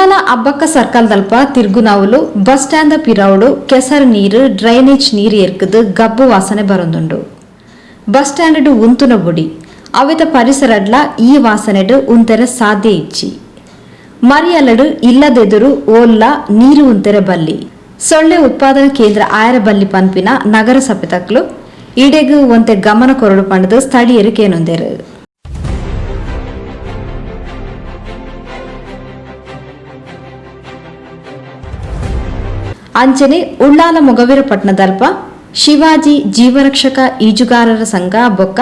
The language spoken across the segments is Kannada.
ಉಳ್ಳಾಲ ಅಬ್ಬಕ್ಕ ಸರ್ಕಲ್ ದಲ್ಪ ತಿರ್ಗುನಾವುಲು ಬಸ್ ಸ್ಟ್ಯಾಂಡ್ ಪಿರೌಡು ಕೆಸರು ನೀರು ಡ್ರೈನೇಜ್ ನೀರು ಎರ್ಕದು ಗಬ್ಬು ವಾಸನೆ ಬರೊಂದುಂಡು. ಬಸ್ ಸ್ಟ್ಯಾಂಡ್ ಉಂತುನ ಬುಡಿ ಅವಿತ ಪರಿಸರಡ್ಲ ಈ ವಾಸನೆಡು ಉಂತೆರೆ ಸಾಧ್ಯ ಇಚ್ಚಿ ಮರಿಯಲಡು ಇಲ್ಲದೆದುರು ಓಲ್ಲ ನೀರು ಉಂತೆರೆ ಬಲ್ಲಿ ಸೊಳ್ಳೆ ಉತ್ಪಾದನಾ ಕೇಂದ್ರ ಆಯರ ಬಲ್ಲಿ ಪನ್ಪಿನ ನಗರಸಭೆ ತಕ್ಲು ಇಡೆಗು ಒಂತೆ ಗಮನ ಕೊರಡು ಪಂಡದು ಸ್ಥಳೀಯರು ಕೇನೊಂದೇರು. ಅಂಚನೆ ಉಳ್ಳಾಲ ಮೊಗವೀರಪಟ್ಟಣದಲ್ಪ ಶಿವಾಜಿ ಜೀವರಕ್ಷಕ ಈಜುಗಾರರ ಸಂಘ ಬೊಕ್ಕ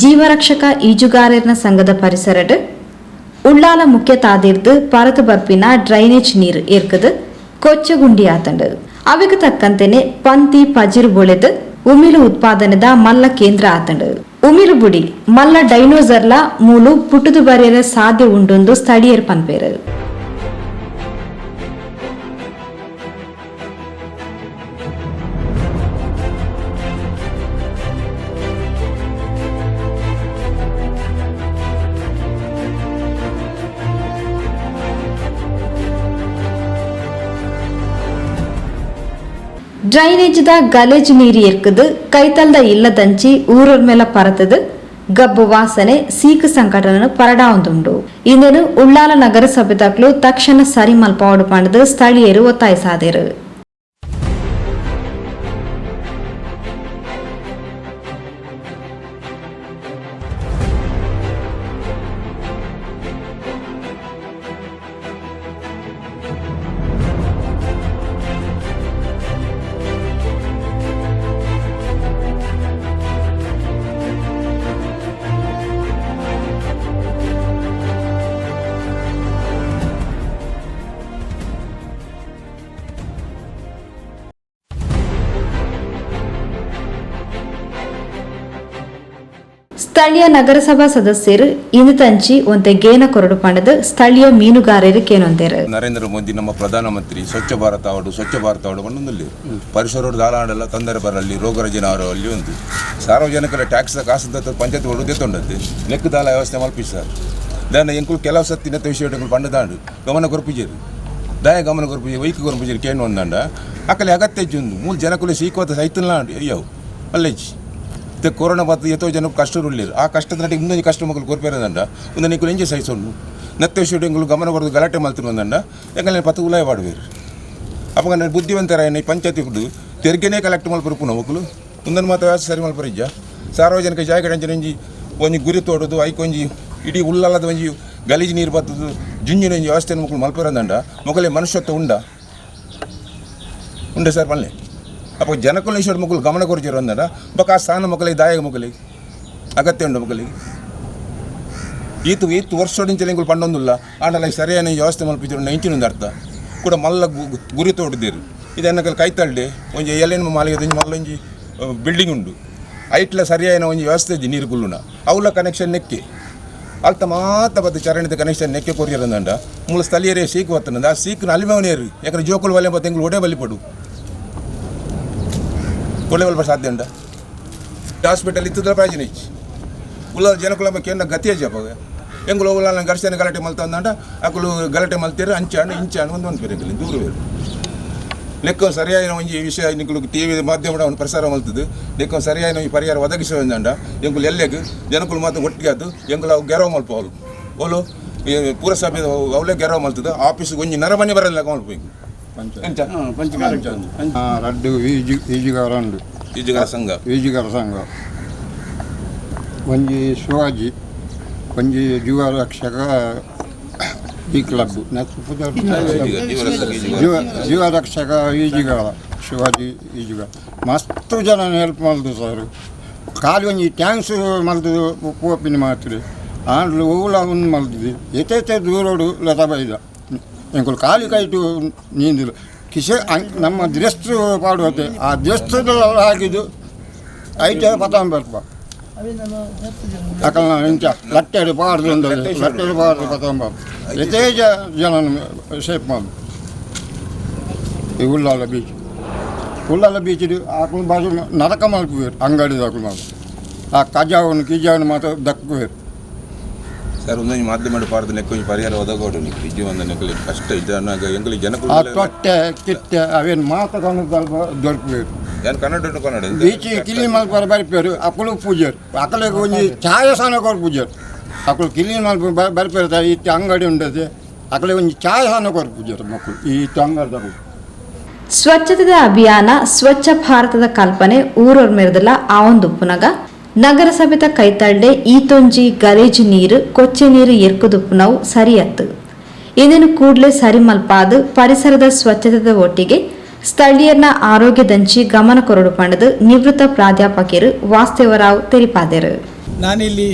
ಜೀವರಕ್ಷಕ ಈಜುಗಾರರ ಸಂಘದ ಪರಿಸರಡ್ ಉಳ್ಳಾಲ ಮುಖ್ಯ ತಾದಿರ್ದು ಪರತು ಬರ್ಪಿನ ಡ್ರೈನೇಜ್ ನೀರು ಏರ್ಕದು ಕೊಚ್ಚಗುಂಡಿ ಆತಂಡು ಅವಿಗೆ ತಕ್ಕಂತೆನೆ ಪಂತಿ ಪಜಿರು ಬೊಳೆದು ಉಮಿಲು ಉತ್ಪಾದನೆದ ಮಲ್ಲ ಕೇಂದ್ರ ಆತಂಡು. ಉಮಿಲು ಬುಡಿ ಮಲ್ಲ ಡೈನೋಸರ್ಲ ಮೂಲು ಪುಟುದು ಬರೆಯರ ಸಾಧ್ಯ ಉಂಡೊಂದು ಸ್ಥಳೀಯರು ಪನ್ಪೇರು. ಡ್ರೈನೇಜ್ ದ ಗಲೇಜ್ ನೀರು ಎರ್ಕದು ಕೈತಲ್ದ ಇಲ್ಲದಂಚಿ ಊರೂರ್ ಮೇಲೆ ಪರತದು ಗಬ್ಬು ವಾಸನೆ ಸೀಕ್ ಸಂಕಟನ ಪರಡಾವಂದುಂಡು. ಇಂದನು ಉಳ್ಳಾಲ ನಗರಸಭೆ ತಕ್ಲು ತಕ್ಷಣ ಸರಿ ಮಲ್ಪಾವಡು ಪಂಡದು ಸ್ಥಳೀಯರು ಒತ್ತಾಯಿಸಾದರು. ಸ್ಥಳೀಯ ನಗರಸಭಾ ಸದಸ್ಯರು ಇಂದು ತಂಚಿ ಒಂತೆ ಗೇನ ಕೊರಡು ಪಂಡದು ಸ್ಥಳೀಯ ಮೀನುಗಾರರು ಕೇನೊಂದೇರು. ನರೇಂದ್ರ ಮೋದಿ ನಮ್ಮ ಪ್ರಧಾನಮಂತ್ರಿ ಸ್ವಚ್ಛ ಭಾರತ ಅವಾರ್ಡು ಬಂದಲ್ಲಿ ಪರಿಸರ ದಾಲಾಂಡಲ್ಲ ತೊಂದರೆ ಬರಲಿ ರೋಗ ರಜನಾರಲ್ಲಿ ಒಂದು ಸಾರ್ವಜನಿಕರ ಟ್ಯಾಕ್ಸ್ ಕಾಸು ಪಂಚಾಯತ್ ಹೊಡೆದೇ ತೊಂಡದ್ದು ಲೆಕ್ಕದಾಲ ವ್ಯವಸ್ಥೆ ಮಲ್ಪಿಸ್ತಾರೆ. దాన్ని ఇంకులు ಕೆಲವು సత్తి నెత్త విషయం పండుదాడు గమన కొరపుజేరు దాయ గమన కొరపుజే వైకి కొరపుజేరు కేను ఉందండ అక్కడ అగత్యచ్చుంది మూడు జనకులు సీకోత సైతుల్లా అయ్యావు మళ్ళీ ಕೊರೋನಾ ಬತ್ತು ಎಷ್ಟೋ ಜನಕ್ಕೆ ಕಷ್ಟ ಉಳ್ಳೇರು ಆ ಕಷ್ಟದ ನಟಿಗೆ ಮುಂದೆ ಕಷ್ಟ ಮಕ್ಕಳು ಕೊರಪೇರದಂಡ ಮುಂದೆ ನೀನು ಎಂಜೆ ಸಹಿಸೋನು ನತ್ತೆ ಶೂಟಿಂಗ್ಗಳು ಗಮನ ಕೊಡೋದು ಗಲಾಟೆ ಮಾಡ್ತಿರು ಅಂದಂಡ ಯಾಕಂದ್ರೆ ಪತ್ತು ಉಲಾಯ ಪಾಡುವೇರು ಅಪ್ಪ ನಾನು ಬುದ್ಧಿವಂತರ ಈ ಪಂಚಾಯತಿ ಹುಡ್ದು ತೆರಿಗೆನೇ ಕಲೆಕ್ಟ್ ಮಲ್ಪರು ಪುನಃ ಮಕ್ಕಳು ಮುಂದನ್ನು ಮಾತ್ರ ವ್ಯವಸ್ಥೆ ಸರಿ ಮಲ್ಪರಿಜ್ಜ ಸಾರ್ವಜನಿಕ ಜಾಗ ಒಂಜಿ ಒಂಜಿ ಗುರಿ ತೋಡೋದು ಐಕೊಂಜಿ ಇಡೀ ಉಳ್ಳಲ್ಲದ ಒಂಜಿ ಗಲೀಜು ನೀರು ಬತ್ತದು ಜುಂಜಿನ ಒಂಜಿ ವ್ಯವಸ್ಥೆಯನ್ನು ಮಕ್ಕಳು ಮಲ್ಪರಂದಂಡ ಮಕ್ಕಳೇ ಮನುಷ್ಯತ್ವ ಉಂಡೆ ಸರ್ ಪಲ್ಲೆ ಅಪ್ಪ ಜನಕ್ಕೂ ಈಶ್ವರ ಮಕ್ಕಳು ಗಮನ ಕೊರಚಿರು ಅಂದಡ ಬಕ್ಕ ಆ ಸ್ಥಾನ ಮಕ್ಕಳಿಗೆ ದಾಯಗ ಮಕ್ಕಳಿಗೆ ಅಗತ್ಯ ಉಂಡು ಮಕ್ಕಳಿಗೆ ಈತು ವರ್ಷೋಡಿಂಚಲಿ ಇಂಗಳು ಪಂಡೊಂದಿಲ್ಲ ಆಂಡಲ ಸರಿಯಾದ ವ್ಯವಸ್ಥೆ ಮಲ್ಪಿದ್ರು ಇಂಚಿನೊಂದು ಅರ್ಥ ಕೂಡ ಮಲ್ಲ ಗುರಿ ತೋಡಿದ್ದೀರು ಇದನ್ನ ಕೈತಳ್ಳಿ ಒಂಜಿ ಎಲೆನ ಮಾಲಿಗೆ ಮಲ್ಲೊಂಜಿ ಬಿಲ್ಡಿಂಗ್ ಉಂಡು ಐಟ್ಲ ಸರಿಯಾದ ಒಂಜಿ ವ್ಯವಸ್ಥೆ ಇದ್ದಿ ನೀರು ಕುಲ್ಲುನ ಅವಳ ಕನೆಕ್ಷನ್ ನೆಕ್ಕೆ ಅಲ್ತ ಮಾತ್ರ ಬತ್ತು ಚರಣದ ಕನೆಕ್ಷನ್ ನೆಕ್ಕೆ ಕೊರಿಯರಂದಂಡ ಮೂಲ ಸ್ಥಳೀಯರೇ ಸೀಕು ಬರ್ತನಂದ ಆ ಸೀಕ್ನ ಅಲಿಮವನೇರು ಯಾಕಂದ್ರೆ ಜೋಕುಲು ವಲೆ ಬತ್ತು ಎಂಗಳು ಒಡೆ ಬಲಿಪಡು ಒಳ್ಳೆ ಬಲ್ಪ ಸಾಧ್ಯ ಉಂಡ ಹಾಸ್ಪಿಟಲ್ ಇತ್ತದ ಪ್ರಯೋಜನ ಇಚ್ಚಿ ಉಲ್ಲ ಜನಕುಲ ಕೇಂದ್ರ ಗತಿಯ ಜಪಾಗ ಎಂಗಳು ಉಲ್ಲ ಘರ್ಷಣೆ ಗಲಾಟೆ ಮಲ್ತ ಅಂದಂಡ ಅಕ್ಕಳು ಗಲಾಟೆ ಮಲ್ತೀರು ಅಂಚಾಣ ಇಂಚಾಣ ಒಂದು ಬೇರೆ ದೂರ ಬೇರೆ ಲೆಕ್ಕ ಸರಿಯಾದ ಒಂಜಿ ವಿಷಯ ನಿಕ್ಕಳು ಟಿ ವಿ ಮಾಧ್ಯಮ ಒಂದು ಪ್ರಸಾರ ಮಲ್ತದ್ದು ಲೆಕ್ಕ ಸರಿಯಾದ ಒಂಜಿ ಪರಿಹಾರ ಒದಗಿಸುವಂದಂಡ ಎಂಗಳು ಎಲ್ಲೆಗೆ ಜನಕುಲು ಮಾತ್ರ ಒಟ್ಟಿಗೆ ಅದು ಎಂಗಳು ಅವು ಗೆರವ ಮಲ್ಪ ಅವಳು ಅವಳು ಪುರಸಭೆ ಅವಳೇ ಗೆರವ ಮಲ್ತದ್ದು ಆಫೀಸಿಗೆ ಒಂಜಿ ನರಮನೆ ಬರಲ್ಲ ಮಲ್ಪ ರಡ್ಡು ಈಜುಗಾರ ಉಂಡು ಈಜುಗಾರ ಸಂಘ ಒಂಜಿ ಶಿವಾಜಿ ಒಂಜಿ ಜೀವರಕ್ಷಕ ಈ ಕ್ಲಬ್ ಜೀವರಕ್ಷಕ ಈಜುಗಾರ ಶಿವಾಜಿ ಈಜುಗಾರ ಮಸ್ತು ಜನ ಹೆಲ್ಪ್ ಮಾಡ್ದು ಸರ್ ಖಾಲಿ ಒಂಜಿ ಟ್ಯಾಂಕ್ಸ್ ಮಲ್ದು ಪೋಪಿನ ಮಾತ್ರೆ ಆಂಡ್ಲು ಊಲ ಒಂದು ಮಲ್ದಿದ್ದು ಎತ್ತೆ ದೂರೋಡು ಲತಾ ಬೈದ ಎಂಕುಲು ಖಾಲಿ ಕೈಟು ನೀಂದಿಲ್ಲ ಕಿಸೆ ನಮ್ಮ ದ್ರಷ್ಟು ಪಾಡುತ್ತೆ ಆ ದ್ರಷ್ಟದಲ್ಲಿ ಹಾಕಿದ್ದು ಐಟೆ ಪತಾಂಬರ್ಪ ಯಾಕಂದ್ರೆ ಇಂಚ ಲಟ್ಟೆಡು ಪಾಡ್ದು ಲಟ್ಟೆಡು ಪಾಡ್ದು ಪತಾಂಬರ್ ಎಷ್ಟೇ ಜನ ಶೇಪ್ ಮಾಡು ಈ ಉಳ್ಳಾಲ ಬೀಚಿದು ಆಕಳು ಬಾಜು ನರಕ ಮಲ್ಪುವೇರು ಅಂಗಡಿ ಹಾಕಲು ಮಾಡು ಆ ಕಜಾವನ್ನು ಕಿಜಾವನ್ನು ಮಾತ್ರ ದಕ್ಕುವೇರು ಯಾರು ಒಂದೊಂದು ಮಾಧ್ಯಮ ಪಾರ್ದು ನೆಕ್ಕೊಂದು ಪರಿಹಾರ ಒದಗೋಡು ನಿಕ್ಲಿ ಜೀವನ ನೆಕ್ಕಲಿ ಕಷ್ಟ ಇದನ್ನಾಗ ಎಂಗಳಿಗೆ ಆ ಜನಗಳು ತೊಟ್ಟೆ ಕಿತ್ತೆ ಅವೇನು ಮಾತುಕೊಂಡು ದೊರಕಬೇಕು ಏನು ಕನ್ನಡ ಬೀಚಿ ಕ್ಲೀನ್ ಮಲ್ಪರ ಬರ್ಪೇರು ಅಕ್ಕಳು ಪೂಜಾರು ಅಕ್ಕಳಿಗೆ ಒಂದು ಚಾಯ ಸಾನ ಕೊರು ಪೂಜಾರು ಅಕ್ಕಳು ಕ್ಲೀನ್ ಮಲ್ಪ ಬರ್ಪೇರು ಇತ್ತು ಅಂಗಡಿ ಉಂಟದೆ ಅಕ್ಕಳಿಗೆ ಒಂದು ಚಾಯ ಸಾನ ಕೊರು ಪೂಜಾರು ಮಕ್ಕಳು ಈ ಅಂಗಡಿ ಸ್ವಚ್ಛತೆದ ಅಭಿಯಾನ ಸ್ವಚ್ಛ ಭಾರತದ ಕಲ್ಪನೆ ಊರೊರ್ ಮೆರೆದಲ ಆವೊಂದುಪ್ಪುನಗ ನಗರಸಭೆದ ಕೈತಳ್ಳೆ ಈತೊಂಜಿ ಗಲೇಜು ನೀರು ಕೊಚ್ಚೆ ನೀರು ಎರ್ಕುದುಪ್ಪುನವು ಸರಿಯತ್ತು ಇದನ್ನು ಕೂಡಲೇ ಸರಿ ಮಲ್ಪಾದು ಪರಿಸರದ ಸ್ವಚ್ಛತೆದ ಒಟ್ಟಿಗೆ ಸ್ಥಳೀಯರ್ನ ಆರೋಗ್ಯದಂಚಿ ಗಮನ ಕೊರಡು ಪಂಡದು ನಿವೃತ್ತ ಪ್ರಾಧ್ಯಾಪಕರು ವಾಸ್ತವರಾವ್ ತೆರಿಪಾದರು. ನಾನಿಲ್ಲಿ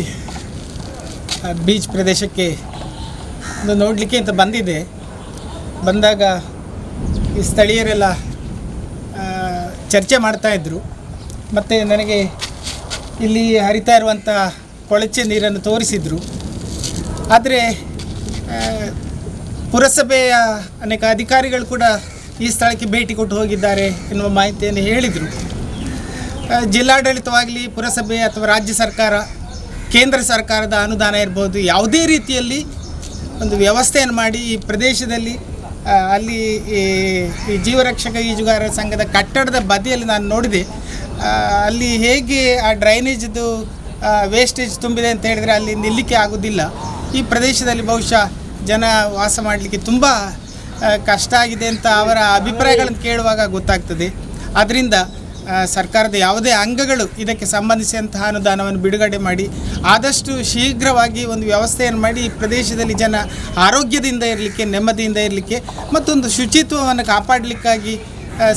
ಬೀಚ್ ಪ್ರದೇಶಕ್ಕೆ ಒಂದು ನೋಡಲಿಕ್ಕೆ ಅಂತ ಬಂದಿದ್ದೆ. ಬಂದಾಗ ಈ ಸ್ಥಳೀಯರೆಲ್ಲ ಚರ್ಚೆ ಮಾಡ್ತಾಯಿದ್ರು ಮತ್ತು ನನಗೆ ಇಲ್ಲಿ ಹರಿತಾ ಇರುವಂಥ ಕೊಳಚೆ ನೀರನ್ನು ತೋರಿಸಿದರು. ಆದರೆ ಪುರಸಭೆಯ ಅನೇಕ ಅಧಿಕಾರಿಗಳು ಕೂಡ ಈ ಸ್ಥಳಕ್ಕೆ ಭೇಟಿ ಕೊಟ್ಟು ಹೋಗಿದ್ದಾರೆ ಎನ್ನುವ ಮಾಹಿತಿಯನ್ನು ಹೇಳಿದರು. ಜಿಲ್ಲಾಡಳಿತವಾಗಲಿ ಪುರಸಭೆ ಅಥವಾ ರಾಜ್ಯ ಸರ್ಕಾರ ಕೇಂದ್ರ ಸರ್ಕಾರದ ಅನುದಾನ ಇರ್ಬೋದು, ಯಾವುದೇ ರೀತಿಯಲ್ಲಿ ಒಂದು ವ್ಯವಸ್ಥೆಯನ್ನು ಮಾಡಿ ಈ ಪ್ರದೇಶದಲ್ಲಿ ಅಲ್ಲಿ ಈ ಜೀವರಕ್ಷಕ ಈಜುಗಾರರ ಸಂಘದ ಕಟ್ಟಡದ ಬದಿಯಲ್ಲಿ ನಾನು ನೋಡಿದೆ. ಅಲ್ಲಿ ಹೇಗೆ ಆ ಡ್ರೈನೇಜ್ದು ವೇಸ್ಟೇಜ್ ತುಂಬಿದೆ ಅಂತ ಹೇಳಿದರೆ ಅಲ್ಲಿ ನಿಲ್ಲಕ್ಕೆ ಆಗೋದಿಲ್ಲ. ಈ ಪ್ರದೇಶದಲ್ಲಿ ಬಹುಶಃ ಜನ ವಾಸ ಮಾಡಲಿಕ್ಕೆ ತುಂಬ ಕಷ್ಟ ಆಗಿದೆ ಅಂತ ಅವರ ಅಭಿಪ್ರಾಯಗಳನ್ನು ಕೇಳುವಾಗ ಗೊತ್ತಾಗ್ತದೆ. ಆದ್ದರಿಂದ ಸರ್ಕಾರದ ಯಾವುದೇ ಅಂಗಗಳು ಇದಕ್ಕೆ ಸಂಬಂಧಿಸಿದಂತಹ ಅನುದಾನವನ್ನು ಬಿಡುಗಡೆ ಮಾಡಿ ಆದಷ್ಟು ಶೀಘ್ರವಾಗಿ ಒಂದು ವ್ಯವಸ್ಥೆಯನ್ನು ಮಾಡಿ ಈ ಪ್ರದೇಶದಲ್ಲಿ ಜನ ಆರೋಗ್ಯದಿಂದ ಇರಲಿಕ್ಕೆ, ನೆಮ್ಮದಿಯಿಂದ ಇರಲಿಕ್ಕೆ ಮತ್ತೊಂದು ಶುಚಿತ್ವವನ್ನು ಕಾಪಾಡಲಿಕ್ಕಾಗಿ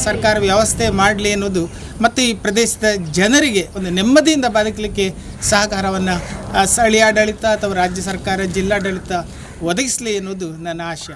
ಸರ್ಕಾರ ವ್ಯವಸ್ಥೆ ಮಾಡಲಿ ಅನ್ನೋದು ಮತ್ತು ಈ ಪ್ರದೇಶದ ಜನರಿಗೆ ಒಂದು ನೆಮ್ಮದಿಯಿಂದ ಬದುಕಲಿಕ್ಕೆ ಸಹಕಾರವನ್ನು ಸ್ಥಳೀಯ ಆಡಳಿತ ಅಥವಾ ರಾಜ್ಯ ಸರ್ಕಾರ ಜಿಲ್ಲಾಡಳಿತ ಒದಗಿಸಲಿ ಎನ್ನುವುದು ನನ್ನ ಆಶಯ.